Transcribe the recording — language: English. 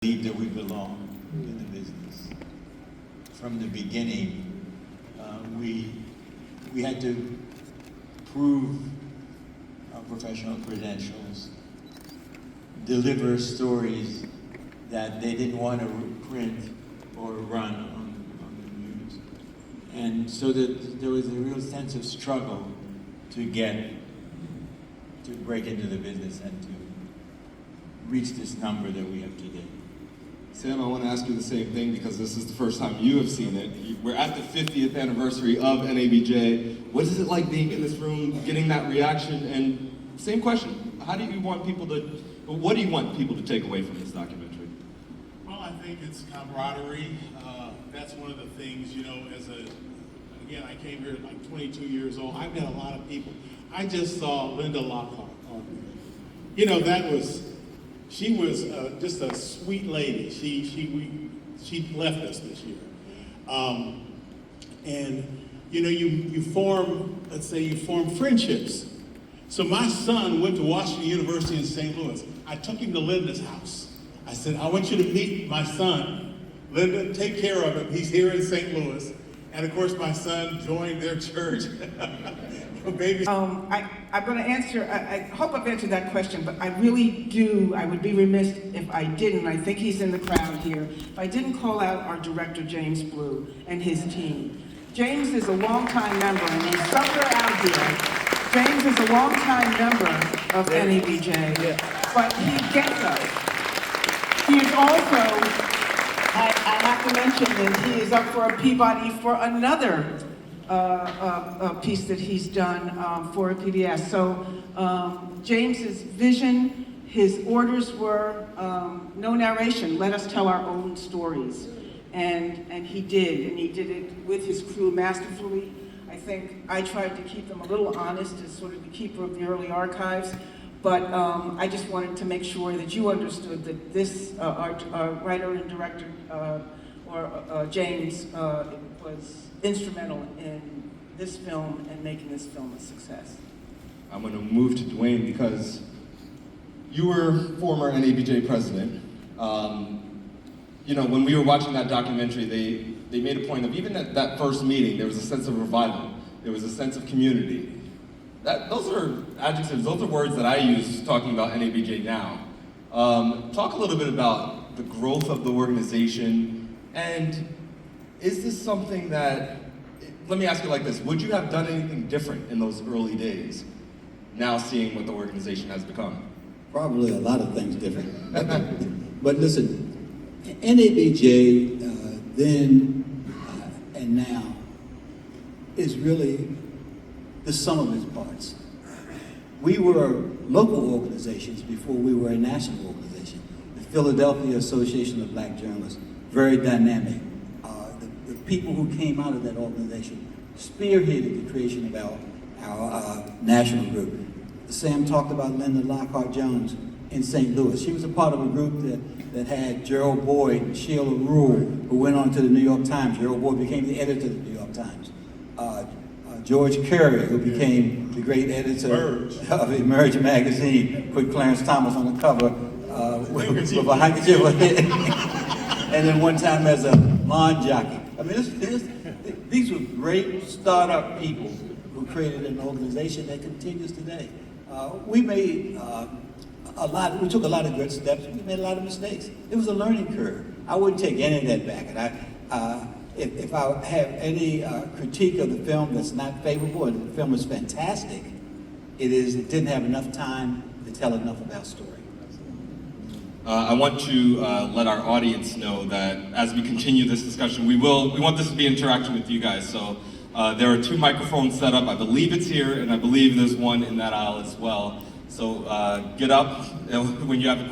believe that we belong in the business. From the beginning, we had to prove our professional credentials, deliver stories that they didn't want to print or run on the news. And so that there was a real sense of struggle to break into the business and to reach this number that we have today. Sam, I want to ask you the same thing because this is the first time you have seen it. We're at the 50th anniversary of NABJ. What is it like being in this room, getting that reaction? And same question, what do you want people to take away from this documentary? Well, I think it's camaraderie. That's one of the things, again, I came here at like 22 years old. I've met a lot of people. I just saw Linda Lockhart on there. She was just a sweet lady. She left us this year. You form friendships. So my son went to Washington University in St. Louis. I took him to Linda's house. I said, I want you to meet my son. Linda, take care of him. He's here in St. Louis. And of course, my son joined their church. Baby. I'm going to answer, I hope I've answered that question, but I would be remiss if I didn't. I think he's in the crowd here. If I didn't call out our director, James Blue, and his team. James is a longtime member, and he's somewhere out here. James is a longtime member of NABJ, but he gets us. He is also, I have to mention that he is up for a Peabody for another a piece that he's done for PBS. So James's vision, his orders were no narration, let us tell our own stories. And he did it with his crew masterfully. I think I tried to keep them a little honest as sort of the keeper of the early archives, but I just wanted to make sure that you understood that this, our writer and director, James, was instrumental in this film and making this film a success. I'm going to move to Dwayne because you were former NABJ president. When we were watching that documentary, they made a point of, even at that first meeting, there was a sense of revival. There was a sense of community. Those are adjectives, those are words that I use talking about NABJ now. Talk a little bit about the growth of the organization, and is this something that, let me ask you like this, would you have done anything different in those early days, now seeing what the organization has become? Probably a lot of things different. But listen, NABJ then and now is really the sum of its parts. We were local organizations before we were a national organization. The Philadelphia Association of Black Journalists, very dynamic. The people who came out of that organization spearheaded the creation of our national group. Sam talked about Linda Lockhart Jones in St. Louis. She was a part of a group that had Gerald Boyd and Sheila Rule, who went on to the New York Times. Gerald Boyd became the editor of the New York Times. George Curry, who became the great editor of Emerge magazine, put Clarence Thomas on the cover with a handkerchief on it. And then one time as a lawn jockey. I mean, these were great startup people who created an organization that continues today. We made we took a lot of good steps, we made a lot of mistakes. It was a learning curve. I wouldn't take any of that back. And if I have any critique of the film that's not favorable, and the film is fantastic, it didn't have enough time to tell enough of our story. I want to let our audience know that as we continue this discussion, we want this to be interaction with you guys. So there are 2 microphones set up. I believe it's here, and I believe there's one in that aisle as well. So get up when you have a question.